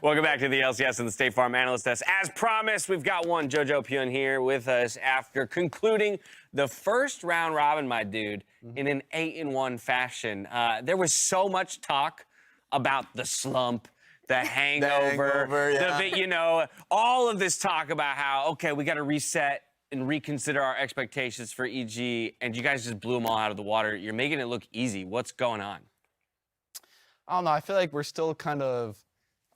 Welcome back to the LCS and the State Farm Analyst Desk. As promised, we've got one jojopyun here with us after concluding the first round robin, my dude, in an 8-1 fashion. There was so much talk about the slump, the hangover, all of this talk about how, okay, we got to reset and reconsider our expectations for EG, and you guys just blew them all out of the water. You're making it look easy. What's going on? I don't know. I feel like we're still kind of,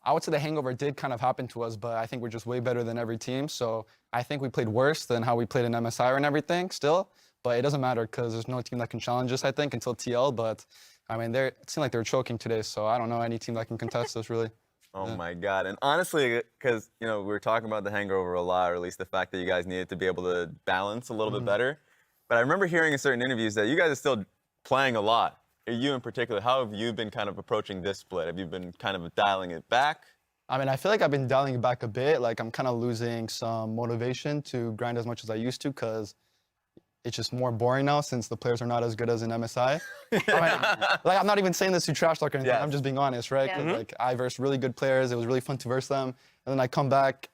I would say the hangover did kind of happen to us, but I think we're just way better than every team. So I think we played worse than how we played in MSI and everything still. But it doesn't matter because there's no team that can challenge us, I think, until TL. But, I mean, it seemed like they were choking today, so I don't know any team that can contest us, really. Oh, my God. And honestly, because, we were talking about the hangover a lot, or at least the fact that you guys needed to be able to balance a little bit better. But I remember hearing in certain interviews that you guys are still playing a lot. You in particular, how have you been kind of approaching this split? Have you been kind of dialing it back? I mean, I feel like I've been dialing it back a bit. Like, I'm kind of losing some motivation to grind as much as I used to because it's just more boring now since the players are not as good as in MSI. I mean, like, I'm not even saying this to trash talk or anything. I'm just being honest, right? Yeah. 'Cause, like, I versed really good players. It was really fun to verse them. And then I come back,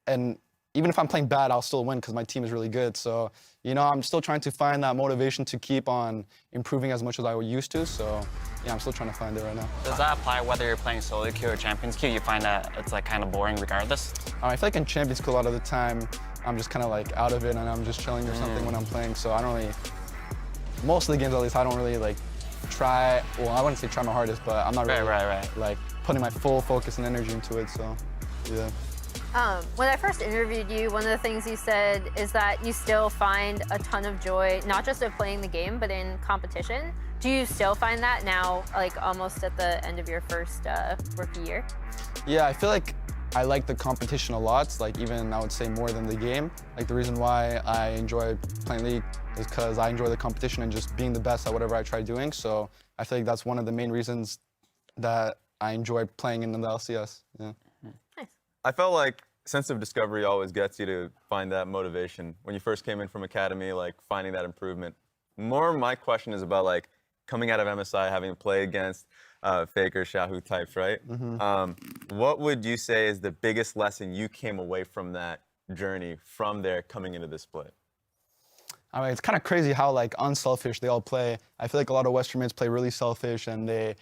and even if I'm playing bad, I'll still win because my team is really good. So, I'm still trying to find that motivation to keep on improving as much as I used to. So, yeah, I'm still trying to find it right now. Does that apply whether you're playing solo queue or champions queue? You find that it's like kind of boring regardless? I feel like in champions queue a lot of the time, I'm just kind of like out of it and I'm just chilling or something when I'm playing. So I don't really, most of the games at least, I don't really like try, well, I wouldn't say try my hardest, but I'm not really like putting my full focus and energy into it. So, yeah. When I first interviewed you, one of the things you said is that you still find a ton of joy, not just of playing the game, but in competition. Do you still find that now, like almost at the end of your first rookie year? Yeah, I feel like I like the competition a lot, like even I would say more than the game. Like the reason why I enjoy playing League is because I enjoy the competition and just being the best at whatever I try doing. So I feel like that's one of the main reasons that I enjoy playing in the LCS. Yeah. Nice. I felt like sense of discovery always gets you to find that motivation. When you first came in from Academy, like finding that improvement. More my question is about like coming out of MSI, having to play against Faker, Shahu types, right? What would you say is the biggest lesson you came away from that journey from there coming into this split? I mean, it's kind of crazy how like unselfish they all play. I feel like a lot of Western mids play really selfish and they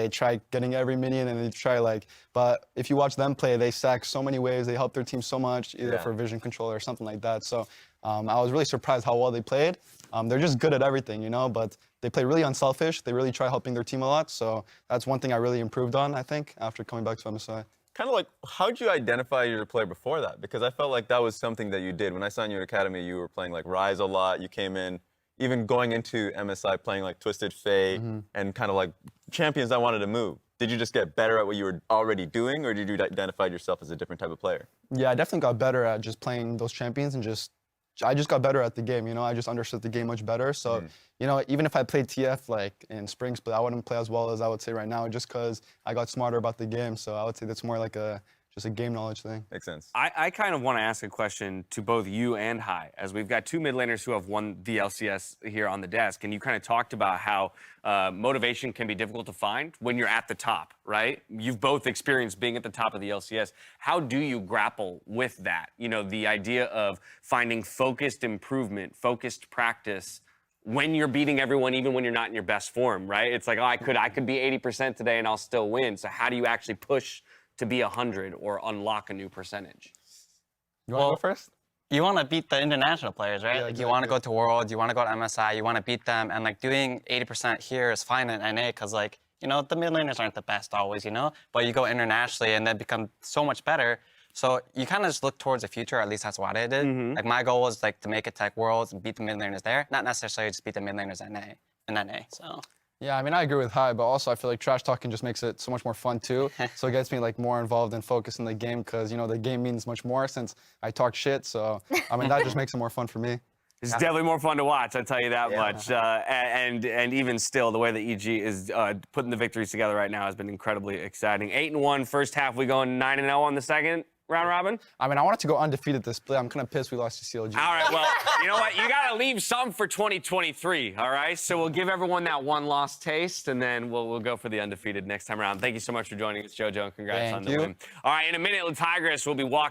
try getting every minion and they try like, but if you watch them play, they stack so many ways. They help their team so much, either for vision control or something like that. So I was really surprised how well they played. They're just good at everything, but they play really unselfish. They really try helping their team a lot. So that's one thing I really improved on, I think, after coming back to MSI. Kind of like, how'd you identify your player before that? Because I felt like that was something that you did. When I saw you in Academy, you were playing like Rise a lot. You came in, even going into MSI, playing like Twisted Fate and kind of like champions that wanted to move. Did you just get better at what you were already doing, or did you identify yourself as a different type of player? Yeah, I definitely got better at just playing those champions and I just got better at the game, I just understood the game much better. So, even if I played TF like in Spring Split, I wouldn't play as well as I would say right now just because I got smarter about the game. So I would say that's more like just a game knowledge thing. Makes sense. I kind of want to ask a question to both you and Hai, as we've got two mid laners who have won the LCS here on the desk, and you kind of talked about how motivation can be difficult to find when you're at the top, right? You've both experienced being at the top of the LCS. How do you grapple with that? The idea of finding focused improvement, focused practice when you're beating everyone, even when you're not in your best form, right? It's like, oh, I could be 80% today and I'll still win. So how do you actually push to be 100 or unlock a new percentage? You want to go first? You want to beat the international players, right? Yeah, like exactly. You want to go to Worlds, you want to go to MSI, you want to beat them, and like doing 80% here is fine in NA because like, the mid laners aren't the best always, but you go internationally and then become so much better. So you kind of just look towards the future, at least that's what I did. Like my goal was like to make it Tech Worlds and beat the mid laners there, not necessarily just beat the mid laners in NA, so. Yeah, I mean, I agree with Hai, but also I feel like trash talking just makes it so much more fun too. So it gets me like more involved and focused in the game because, the game means much more since I talk shit. So, I mean, that just makes it more fun for me. It's definitely more fun to watch, I'll tell you that much. And even still, the way that EG is putting the victories together right now has been incredibly exciting. 8-1 first half, we going 9-0 on the second? round robin? I mean, I wanted to go undefeated this split. I'm kind of pissed we lost to CLG. All right, well, you know what? You got to leave some for 2023, all right? So we'll give everyone that one lost taste, and then we'll go for the undefeated next time around. Thank you so much for joining us, JoJo, and congrats on the win. All right, in a minute, Tigris will be walking